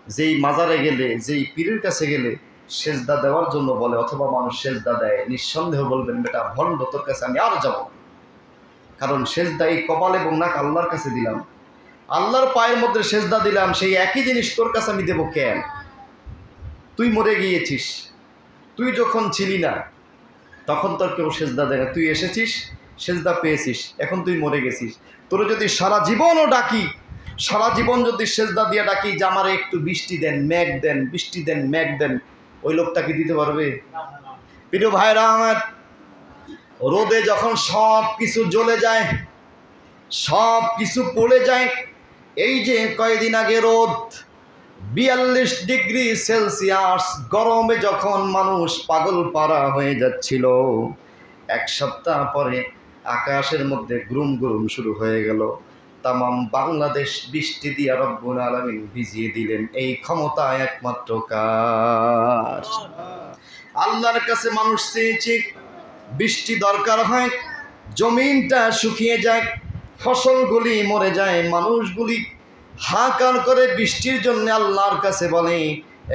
যেই মাজারে গেলে, যেই পীরের কাছে গেলে সেজদা দেওয়ার জন্য বলে অথবা মানুষ সেজদা দেয়, নিঃসন্দেহ বলবেন বেটা ভণ্ড, তোর কাছে আমি আর যাব না। কারণ সেজদা এই কপাল এবং নাক আল্লাহর কাছে দিলাম, আল্লাহর পায়ের মধ্যে সেজদা দিলাম, সেই একই জিনিস তোর কাছে আমি দেবো কেন? তুই মরে গিয়েছিস, তুই যখন ছিলি না তখন তোর কেউ সেজদা দেয় না, তুই এসেছিস সেজদা পেয়েছিস, এখন তুই মরে গেছিস। তোর যদি সারা জীবনও ডাকি, সারা জীবন যদি সেজদা দিয়ে ডাকি যে আমার একটু বৃষ্টি দেন, মেঘ দেন, বৃষ্টি দেন, মেঘ দেন, ওই লোকটা কি দিতে পারবে? প্রিয় ভাইরা আমার, রোদে যখন সব কিছু জ্বলে যায়, সব কিছু পড়ে যায়, এই যে কয়েকদিন আগে রোদ 42 ডিগ্রি সেলসিয়াস গরমে যখন মানুষ পাগল পারা হয়ে যাচ্ছিল, এক সপ্তাহ পরে আকাশের মধ্যে গুরুম গুরুম শুরু হয়ে গেল, তামাম বাংলাদেশ বৃষ্টি দিয়া রব্বুল আলামিন ভিজিয়ে দিলেন। এই ক্ষমতা একমাত্র কার? আল্লাহর কাছে মানুষ চেয়েছে বৃষ্টি দরকার হয়, জমিনটা শুকিয়ে যায়, ফসলগুলি মরে যায়, মানুষগুলি হাহাকার করে বৃষ্টির জন্য আল্লাহর কাছে বলে।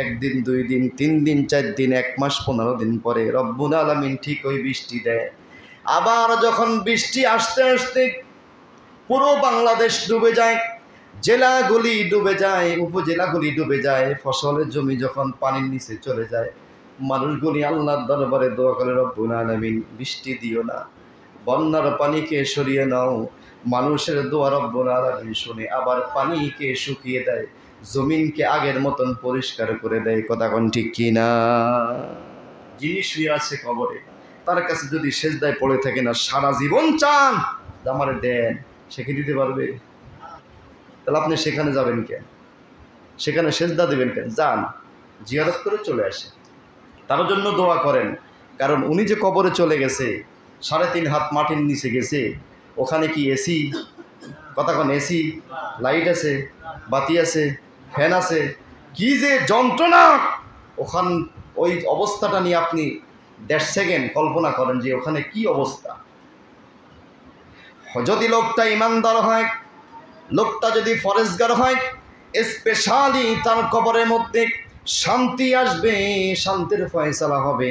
একদিন, 2 দিন, 3 দিন, 4 দিন, 1 মাস 15 দিন পরে রব্বুল আলামিন ঠিক ওই বৃষ্টি দেয়। আবার যখন বৃষ্টি আসতে আসতে পুরো বাংলাদেশ ডুবে যায়, জেলাগুলি ডুবে যায়, উপজেলাগুলি ডুবে যায়, ফসলের জমি যখন পানির নিচে চলে যায়, মানুষগুলি আল্লাহর দরবারে দোয়া করে, রব্বুল আলামিন বৃষ্টি দিও না, বন্যার পানিকে সরিয়ে নাও। মানুষের দোয়া রব্বুল আলামিন শুনে আবার পানিকে শুকিয়ে দেয়, জমিনকে আগের মতন পরিষ্কার করে দেয়। কথা কোন ঠিক কিনা? যিনি শুয়ে আছে কবরে, তার কাছে যদি সেজদায় পড়ে থাকে না, সারা জীবন চান আমারে দেন, সে কি দিতে পারবে? তাহলে আপনি সেখানে যাবেন কেন? সেখানে সেজদা দেবেন কেন? যান, জিয়ারত করে চলে আসেন, তার জন্য দোয়া করেন। কারণ উনি যে কবরে চলে গেছে, 3.5 হাত মাটির নিচে গেছে, ওখানে কি এসি? কথা কোন? এসি, লাইট আছে, বাতি আছে, ফ্যান আছে, কি যে যন্ত্রণা ওখান, ওই অবস্থাটা নিয়ে আপনি 1.5 সেকেন্ড কল্পনা করেন যে ওখানে কি অবস্থা। যদি লোকটা ইমানদার হয়, লোকটা যদি ফরেজগার হয়, স্পেশালি তার কবরের মধ্যে শান্তি আসবে, শান্তির ফয়সালা হবে,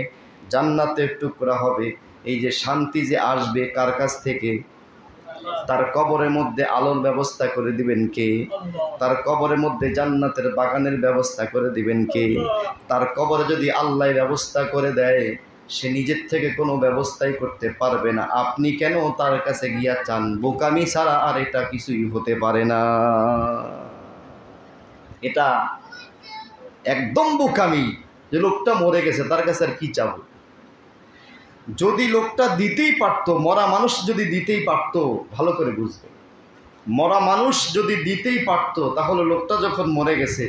জান্নাতের টুকরা হবে। এই যে শান্তি যে আসবে কার কাছ থেকে? তার কবরের মধ্যে আলোর ব্যবস্থা করে দিবেন কে? তার কবরের মধ্যে জান্নাতের বাগানের ব্যবস্থা করে দিবেন কে? তার কবরে যদি আল্লাহ ব্যবস্থা করে দেয়, সে নিজের থেকে কোনো ব্যবস্থাই করতে পারবে না। আপনি কেন তার কাছে গিয়া চান? বোকামি ছাড়া আর এটা কিছুই হতে পারে না। এটা একদম বোকামি যে লোকটা মরে গেছে, তার কাছে আর কি চাবো? যদি লোকটা দিতেই পারতো, মরা মানুষ যদি দিতেই পারতো, ভালো করে বুঝবে, মরা মানুষ যদি দিতেই পারতো, তাহলে লোকটা যখন মরে গেছে,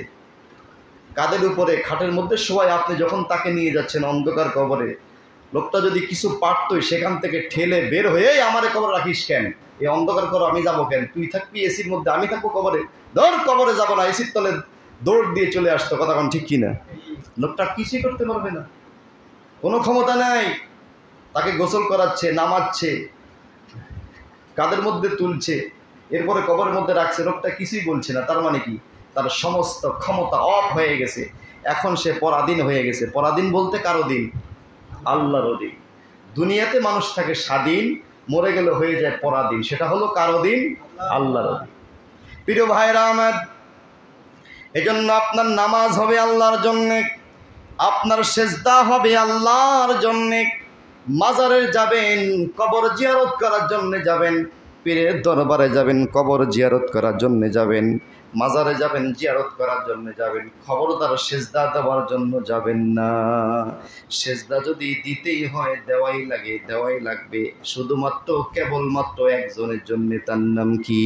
কাদের উপরে, খাটের মধ্যে শোয়ায় আপনি যখন তাকে নিয়ে যাচ্ছেন অন্ধকার কবরে, লোকটা যদি কিছু পারতোই, সেখান থেকে ঠেলে বের হয়ে আমারে কবরে রাখিস কেন, এই অন্ধকার করো, আমি যাবো কেন, তুই থাকবি এসির মধ্যে, আমি থাকবো কবরে, ধর কবরে যাবো না, এসির তলে দৌড় দিয়ে চলে আসতো। কথা কোন ঠিক কিনা? লোকটা কিছুই করতে পারবে না, কোনো ক্ষমতা নাই। তাকে গোসল করাচ্ছে, নামাচ্ছে, কাদের মধ্যে তুলছে, এরপরে কবরের মধ্যে রাখছে, লোকটা কিছুই বলছে না। তার মানে কি? তার সমস্ত ক্ষমতা অফ হয়ে গেছে, এখন সে পরাধীন হয়ে গেছে। পরাধীন বলতে কার অধীন? আল্লাহর অধীন। দুনিয়াতে মানুষ থাকে স্বাধীন, মরে গেলে হয়ে যায় পরাধীন, সেটা হলো কার অধীন? আল্লাহর অধীন। প্রিয় ভাইরা আমার, এজন্য আপনার নামাজ হবে আল্লাহর জন্যে, আপনার সেজদা হবে আল্লাহর জন্যে। মাজারে যাবেন, কবর জিয়ারত করার জন্য যাবেন, পীরের দরবারে যাবেন, কবর জিয়ারত করার জন্য যাবেন, মাজারে যাবেন, জিয়ারত করার জন্য যাবেন, খবরদার সেজদা দেওয়ার জন্য যাবেন না। সেজদা যদি দিতেই হয়, দেওয়াই লাগে, দেওয়াই লাগবে, শুধুমাত্র কেবলমাত্র একজনের জন্য, তার নাম কি?